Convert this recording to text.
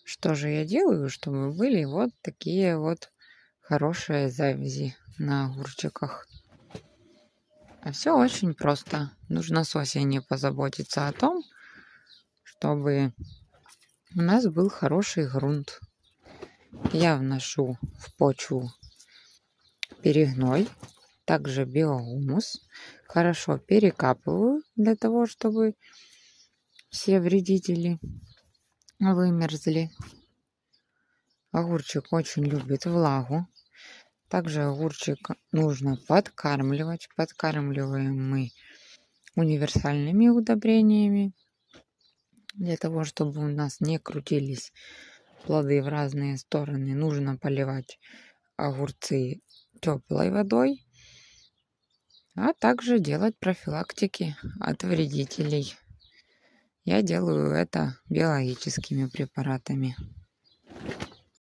Что же я делаю, чтобы были вот такие вот хорошие завязи на огурчиках? А все очень просто. Нужно с осени позаботиться о том, чтобы у нас был хороший грунт. Я вношу в почву перегной, также биогумус. Хорошо перекапываю для того, чтобы все вредители вымерзли. Огурчик очень любит влагу. Также огурчик нужно подкармливать. Подкармливаем мы универсальными удобрениями, для того, чтобы у нас не крутились плоды в разные стороны. Нужно поливать огурцы теплой водой, а также делать профилактики от вредителей. Я делаю это биологическими препаратами.